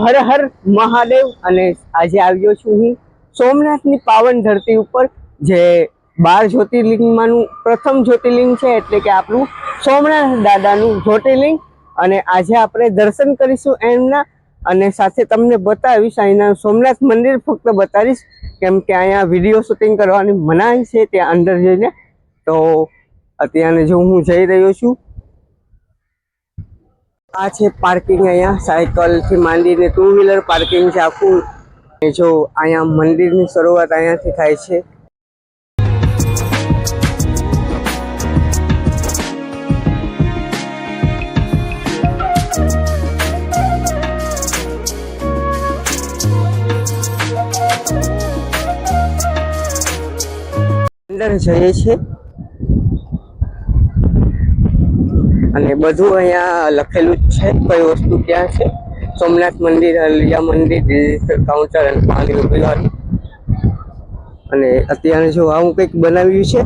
હર હર મહાદેવ। અને આજે આવ્યો છું હું સોમનાથની પાવન ધરતી ઉપર, જે 12 જ્યોતિર્લિંગમાંનું પ્રથમ જ્યોતિર્લિંગ છે, એટલે કે આપણું સોમનાથ દાદાનું જ્યોતિર્લિંગ। અને આજે આપણે દર્શન કરીશું એમના, અને સાથે તમને બતાવીશ અહીંના સોમનાથ મંદિર ફક્ત બતાવીશ, કેમ કે અહીંયા વિડીયો શૂટિંગ કરવાની મનાઈ છે ત્યાં અંદર જઈને। તો અત્યારે જો હું જઈ રહ્યો છું, આ છે પાર્કિંગ। અહીંયા સાયકલ થી માંડીને 2 વ્હીલર પાર્કિંગ છે આખું। જો અહીંયા મંદિરની શરૂઆત અહીંયાથી થાય છે। અંદર જઈએ છીએ અને બધું અહીંયા લખેલું જ છે, કઈ વસ્તુ ક્યાં છે। સોમનાથ મંદિર, અલિયા મંદિર, ડિજિટલ કાઉન્ટર અને પાણી વિહાર। અને અત્યારે જો આવું કંઈક બનાવ્યું છે,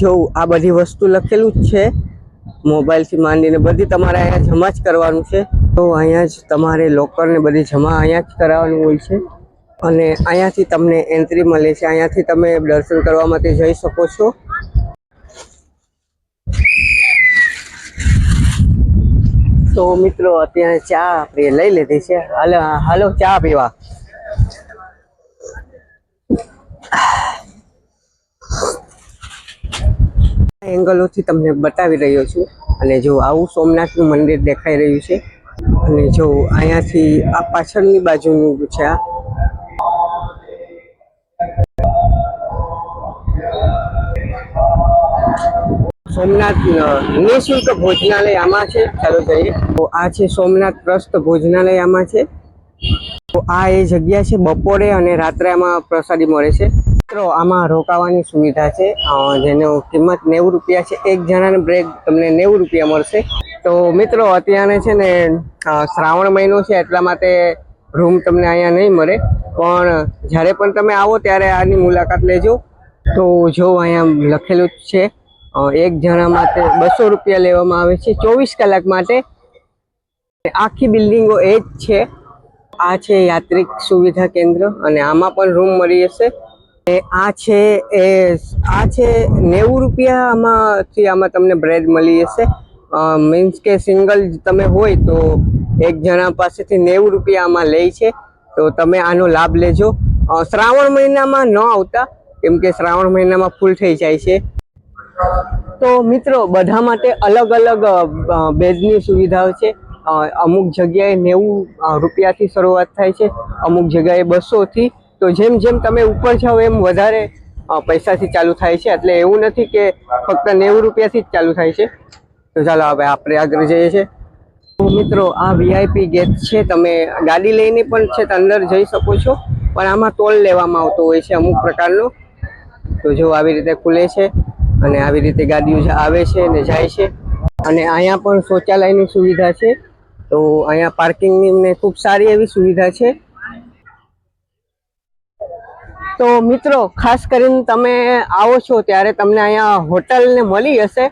જો આ બધી વસ્તુ લખેલું જ છે, મોબાઈલથી માંડીને બધી તમારે અહીંયા જમા જ કરવાનું છે। તો અહીંયા જ તમારે લોકર ને બધી જમા અહીંયા જ કરાવવાનું હોય છે। અને અહીંયાથી તમને એન્ટ્રી મળે છે, અહીંયાથી તમે દર્શન કરવા માટે જઈ શકો છો। તો મિત્રો અત્યારે ચા આપણે લઈ લીધી છે, હાલો ચા પીવા। એંગલોથી તમને બતાવી રહ્યો છું। અને જો આવું સોમનાથનું મંદિર દેખાઈ રહ્યું છે। અને જો અહીંયાથી આ પાછળની બાજુનું છે, આ સોમનાથ નિઃશુલ્ક ભોજનાલય આમાં છે। ચાલો જઈએ। તો આ છે સોમનાથ ટ્રસ્ટ ભોજનાલય આમાં છે। તો આ એ જગ્યા છે, બપોરે અને રાત્રે આમાં પ્રસાદી મળે છે। મિત્રો આમાં રોકાવાની સુવિધા છે, જેનો કિંમત 90 રૂપિયા છે। એક જણાને બ્રેક તમને 90 રૂપિયા મળશે। તો મિત્રો અત્યારે છે ને શ્રાવણ મહિનો છે, એટલા માટે રૂમ તમને અહીંયા નહીં મળે, પણ જ્યારે પણ તમે આવો ત્યારે આની મુલાકાત લેજો। તો જો અહીંયા લખેલું જ છે, એક જણા માટે 200 રૂપિયા લેવામાં આવે છે 24 કલાક માટે। આખી બિલ્ડિંગો એ જ છે। આ છે યાત્રિક સુવિધા કેન્દ્ર, અને આમાં પણ રૂમ મળી જશે। આ છે 90 રૂપિયા આમાં તમને બ્રેડ મળી જશે। મીન્સ કે સિંગલ તમે હોય તો એક જણા પાસેથી 90 રૂપિયા આમાં લે છે। તો તમે આનો લાભ લેજો। શ્રાવણ મહિનામાં ન આવતા, કેમ કે શ્રાવણ મહિનામાં ફૂલ થઈ જાય છે। તો મિત્રો બધા માટે અલગ અલગ બેડની સુવિધાઓ છે। અમુક જગ્યાએ 90 રૂપિયાથી શરૂઆત થાય છે, અમુક જગ્યાએ 200 થી। તો જેમ જેમ તમે ઉપર જાઓ એમ વધારે પૈસાથી ચાલુ થાય છે, એટલે એવું નથી કે ફક્ત 90 રૂપિયાથી જ ચાલુ થાય છે। તો ચાલો હવે આપણે આગળ જઈએ છીએ। તો મિત્રો આ VIP ગેટ છે, તમે ગાડી લઈને પણ છે અંદર જઈ શકો છો, પણ આમાં ટોલ લેવામાં આવતો હોય છે અમુક પ્રકારનો। તો જો આવી રીતે ખુલે છે, અને આવી રીતે ગાડીઓ આવે છે અને જાય છે। અને અહીંયા પણ શૌચાલયની સુવિધા છે। તો અહીંયા પાર્કિંગની ખૂબ સારી એવી સુવિધા છે। તો મિત્રો ખાસ કરીને તમે આવો છો ત્યારે તમને અહીંયા હોટલને મળી હશે।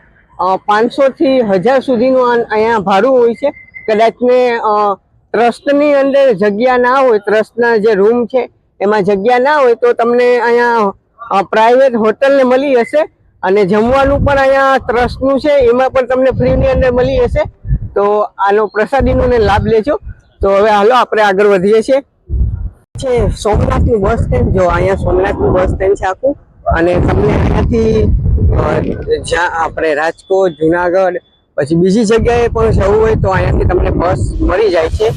500 થી 1000 સુધીનું અહીંયા ભાડું હોય છે। કદાચ ને ટ્રસ્ટની અંદર જગ્યા ના હોય, ટ્રસ્ટના જે રૂમ છે એમાં જગ્યા ના હોય, તો તમને અહીંયા પ્રાઇવેટ હોટલને મળી હશે। અને જમવાનું પણ અહીંયા ટ્રસ્ટનું છે, એમાં પણ તમને ફ્રીની અંદર મળી હશે। તો આનો પ્રસાદીનો લાભ લેજો। તો હવે હાલો આપણે આગળ વધીએ છીએ। છે સોમનાથનું બસ સ્ટેન્ડ। જો અહીંયા સોમનાથનું બસ સ્ટેન્ડ છે આખું, અને તમને અહીંયાથી જ્યાં આપણે રાજકોટ, જુનાગઢ, પછી બીજી જગ્યાએ પણ જવું હોય તો અહીંયાથી તમને બસ મળી જાય છે।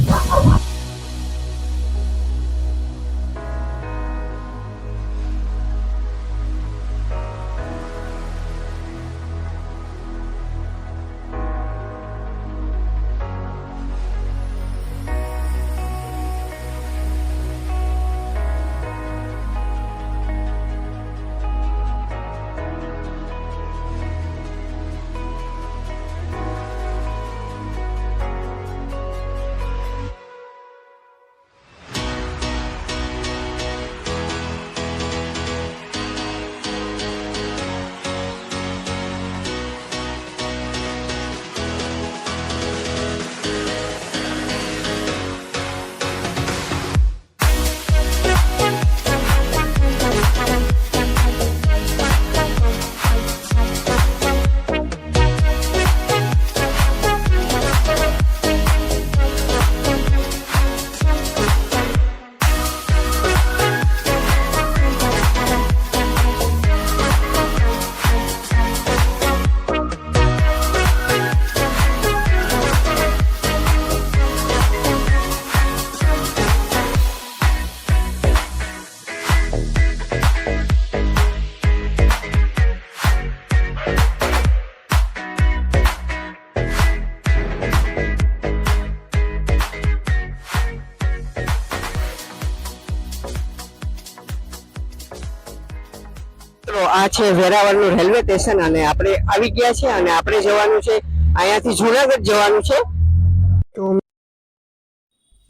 આ છે વેરાવળનું રેલવે સ્ટેશન અને આપણે આવી ગયા છે અને આપણે જવાનું છે અહીંયાથી જુનાગઢ જવાનું છે.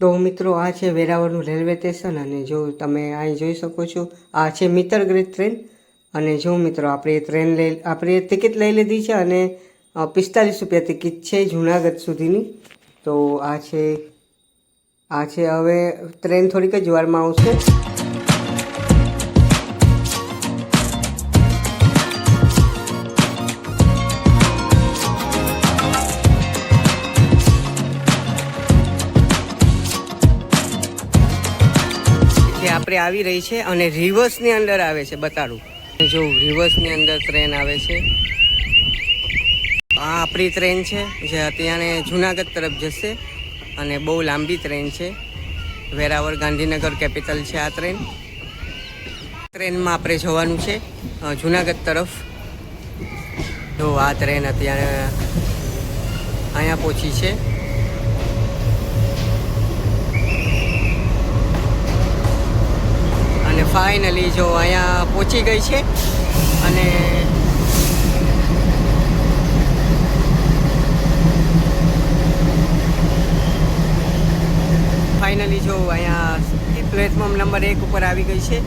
તો મિત્રો આ છે વેરાવળનું રેલવે સ્ટેશન અને જો તમે અહીં જોઈ શકો છો આ છે મિત્રગેજ ટ્રેન. અને જો મિત્રો આપણે ટિકિટ લઈ લીધી છે અને 45 રૂપિયા ટિકિટ છે જુનાગઢ સુધીની. તો આ છે હવે ટ્રેન થોડીક જ વારમાં આવશે. આપણે આવી રહી છે અને રિવર્સની અંદર આવે છે બતાડું. જો રિવર્સની અંદર ટ્રેન આવે છે. આ આપણી ટ્રેન છે જે અત્યારે જુનાગઢ તરફ જશે અને બહુ લાંબી ટ્રેન છે. વેરાવળ ગાંધીનગર કેપિટલ છે આ ટ્રેનમાં આપણે જવાનું છે જુનાગઢ તરફ. જો આ ટ્રેન અત્યારે અહીંયા પહોંચી છે. અને ફાઇનલી જો અહીંયા પહોંચી ગઈ છે અને ફાઇનલી જો અહીંયા પ્લેટફોર્મ નંબર 1 ઉપર આવી ગઈ છે.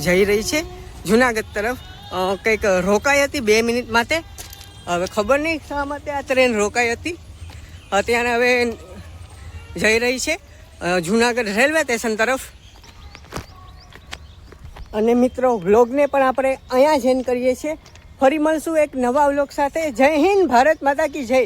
જઈ રહી છે જુનાગઢ તરફ. કંઈક રોકાઈ હતી 2 મિનિટ માટે. હવે ખબર નહીં શા માટે આ ટ્રેન રોકાઈ હતી. અત્યારે હવે જઈ રહી છે જુનાગઢ રેલવે સ્ટેશન તરફ. અને મિત્રો વ્લોગને પણ આપણે અહીંયા જ એન્ડ કરીએ છીએ. ફરી મળશું એક નવા વ્લોગ સાથે. જય હિન્દ, ભારત માતા કી જય.